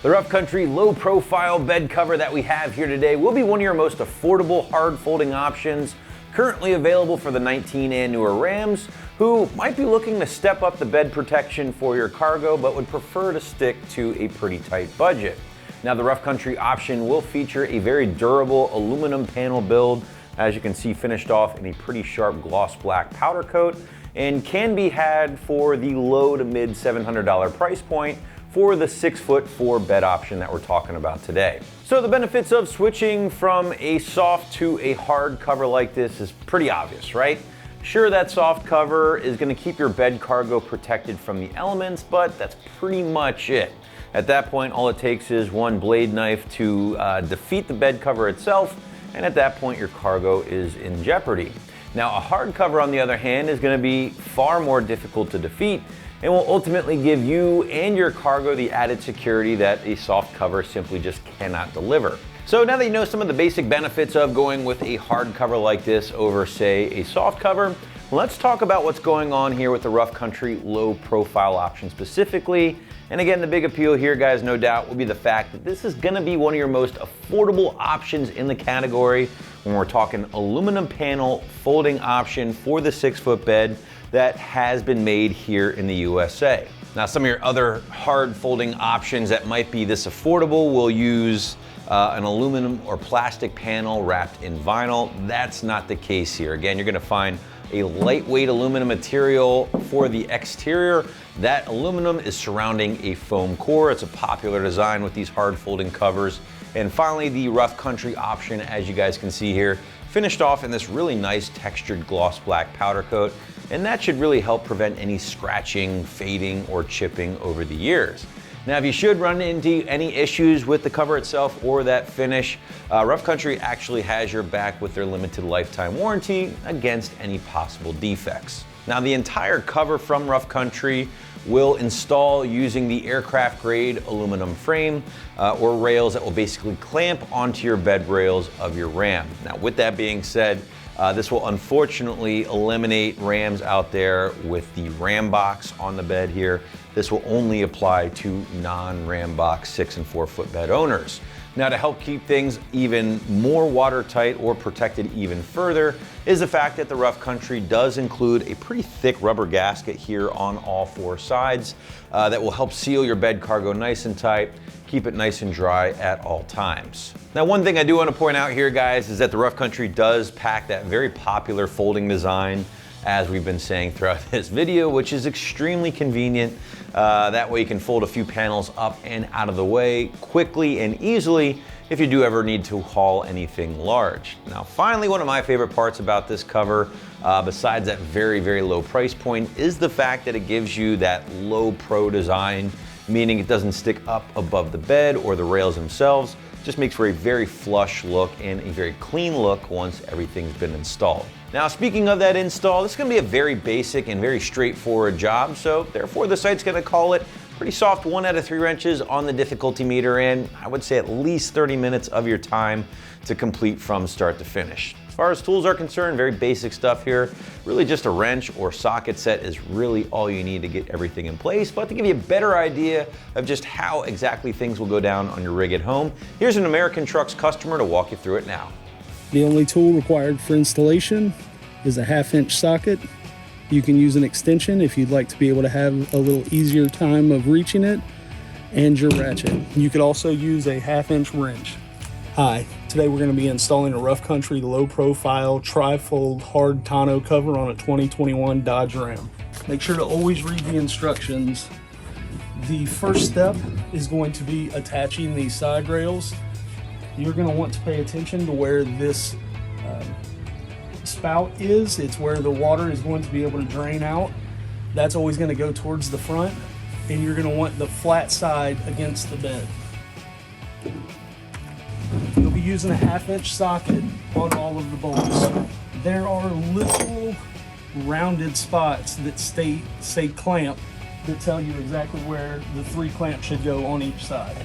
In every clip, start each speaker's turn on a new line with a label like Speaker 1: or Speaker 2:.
Speaker 1: The Rough Country low profile bed cover that we have here today will be one of your most affordable hard folding options currently available for the 19 and newer Rams who might be looking to step up the bed protection for your cargo but would prefer to stick to a pretty tight budget. Now the Rough Country option will feature a very durable aluminum panel build, as you can see finished off in a pretty sharp gloss black powder coat, and can be had for the low to mid $700 price point for the 6'4" bed option that we're talking about today. So the benefits of switching from a soft to a hard cover like this is pretty obvious, right? Sure, that soft cover is going to keep your bed cargo protected from the elements, but that's pretty much it. At that point, all it takes is one blade knife to defeat the bed cover itself, and at that point your cargo is in jeopardy. Now a hard cover, on the other hand, is going to be far more difficult to defeat and will ultimately give you and your cargo the added security that a soft cover simply just cannot deliver. So now that you know some of the basic benefits of going with a hard cover like this over, say, a soft cover, let's talk about what's going on here with the Rough Country low profile option specifically. And again, the big appeal here, guys, no doubt, will be the fact that this is gonna be one of your most affordable options in the category when we're talking aluminum panel folding option for the 6' bed that has been made here in the USA. Now, some of your other hard folding options that might be this affordable will use an aluminum or plastic panel wrapped in vinyl. That's not the case here. Again, you're gonna find a lightweight aluminum material for the exterior. That aluminum is surrounding a foam core. It's a popular design with these hard folding covers. And finally, the Rough Country option, as you guys can see here, finished off in this really nice textured gloss black powder coat. And that should really help prevent any scratching, fading, or chipping over the years. Now, if you should run into any issues with the cover itself or that finish, Rough Country actually has your back with their limited lifetime warranty against any possible defects. Now, the entire cover from Rough Country will install using the aircraft grade aluminum frame or rails that will basically clamp onto your bed rails of your Ram. Now, with that being said, this will unfortunately eliminate Rams out there with the Ram box on the bed here. This will only apply to non-Ram box 6 and 4 foot bed owners. Now, to help keep things even more watertight or protected even further is the fact that the Rough Country does include a pretty thick rubber gasket here on all 4 sides that will help seal your bed cargo nice and tight, keep it nice and dry at all times. Now, one thing I do want to point out here, guys, is that the Rough Country does pack that very popular folding design, as we've been saying throughout this video, which is extremely convenient. That way you can fold a few panels up and out of the way quickly and easily if you do ever need to haul anything large. Now, finally, one of my favorite parts about this cover, besides that very, very low price point, is the fact that it gives you that low pro design, meaning it doesn't stick up above the bed or the rails themselves. Just makes for a very flush look and a very clean look once everything's been installed. Now, speaking of that install, this is gonna be a very basic and very straightforward job, so therefore the site's gonna call it pretty soft 1 out of 3 wrenches on the difficulty meter, and I would say at least 30 minutes of your time to complete from start to finish. As far as tools are concerned, very basic stuff here. Really just a wrench or socket set is really all you need to get everything in place. But to give you a better idea of just how exactly things will go down on your rig at home, here's an American Trucks customer to walk you through it now.
Speaker 2: The only tool required for installation is a 1/2-inch socket. You can use an extension if you'd like to be able to have a little easier time of reaching it, and your ratchet. You could also use a 1/2-inch wrench. Hi, today we're going to be installing a Rough Country low profile tri-fold hard tonneau cover on a 2021 Dodge Ram. Make sure to always read the instructions. The first step is going to be attaching these side rails. You're going to want to pay attention to where this spout is. It's where the water is going to be able to drain out. That's always going to go towards the front, and you're going to want the flat side against the bed. You'll be using a 1/2-inch socket on all of the bolts. There are little rounded spots that say clamp that tell you exactly where the 3 clamps should go on each side.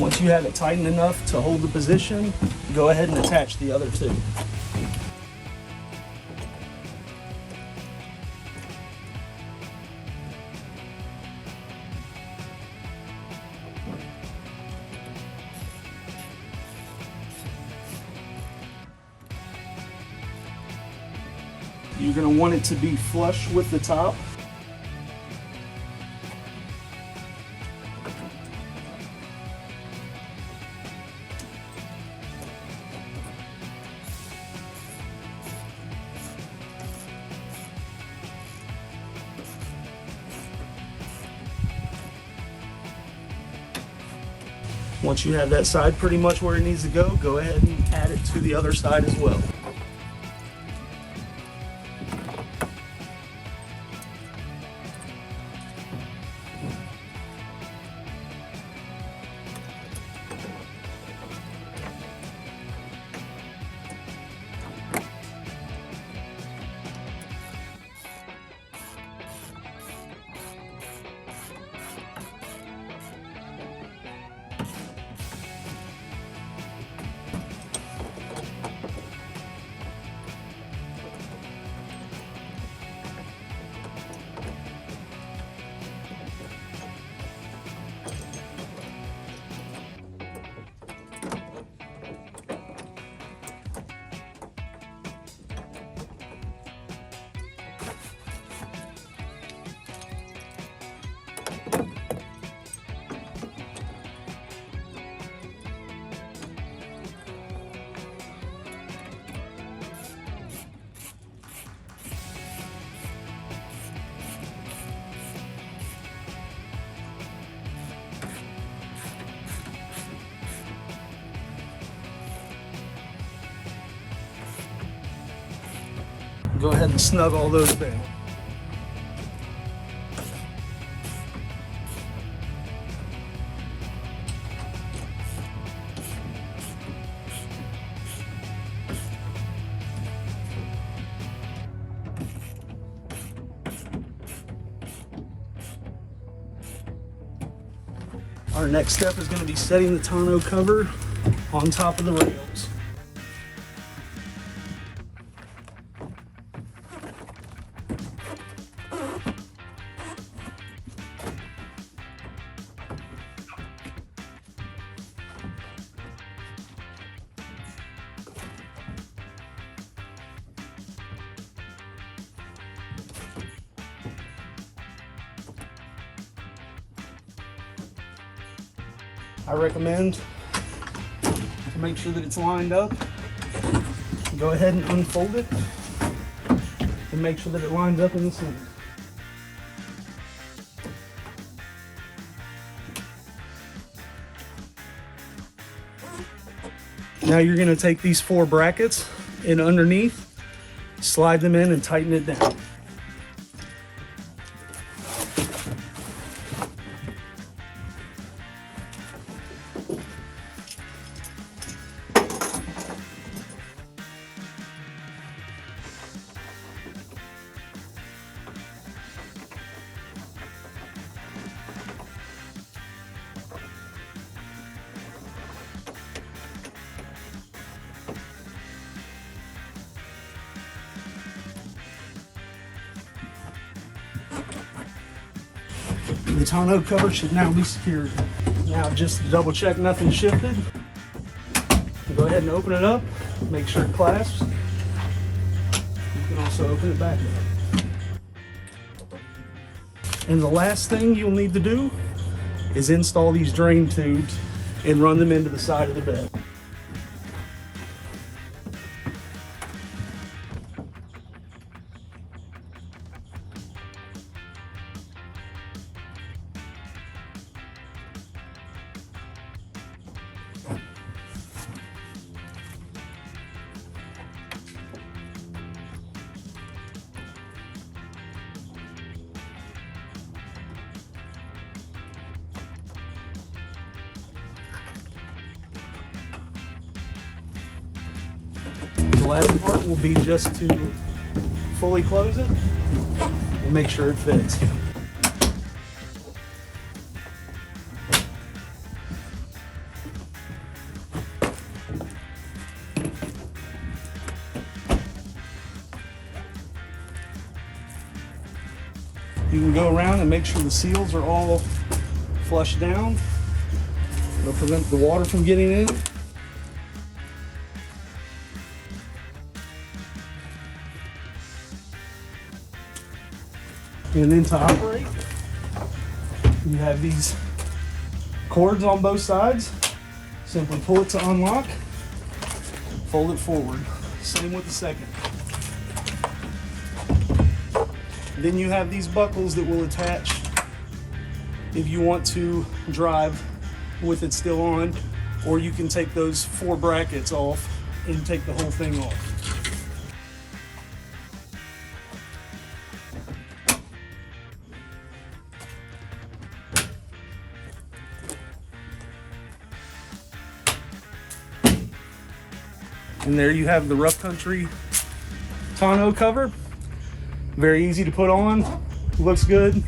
Speaker 2: Once you have it tightened enough to hold the position, go ahead and attach the other two. You're going to want it to be flush with the top. Once you have that side pretty much where it needs to go ahead and add it to the other side as well. Go ahead and snug all those down. Our next step is going to be setting the tonneau cover on top of the rails. I recommend to make sure that it's lined up. Go ahead and unfold it and make sure that it lines up in the center. Now you're going to take these 4 brackets and underneath, slide them in and tighten it down. The tonneau cover should now be secured. Now just to double check nothing shifted, go ahead and open it up, make sure it clasps. You can also open it back up. And the last thing you'll need to do is install these drain tubes and run them into the side of the bed. The last part will be just to fully close it and make sure it fits. can go around and make sure the seals are all flushed down. It'll prevent the water from getting in. And then to operate, you have these cords on both sides. Simply pull it to unlock, fold it forward. Same with the second. Then you have these buckles that will attach if you want to drive with it still on, or you can take those 4 brackets off and take the whole thing off. And there you have the Rough Country tonneau cover. Very easy to put on, looks good,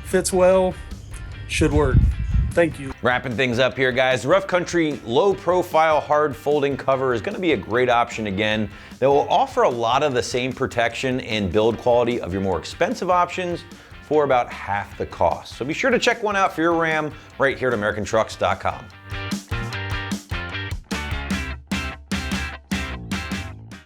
Speaker 2: fits well, should work. Thank you.
Speaker 1: Wrapping things up here, guys. The Rough Country low profile hard folding cover is going to be a great option again that will offer a lot of the same protection and build quality of your more expensive options for about half the cost. So be sure to check one out for your Ram right here at AmericanTrucks.com.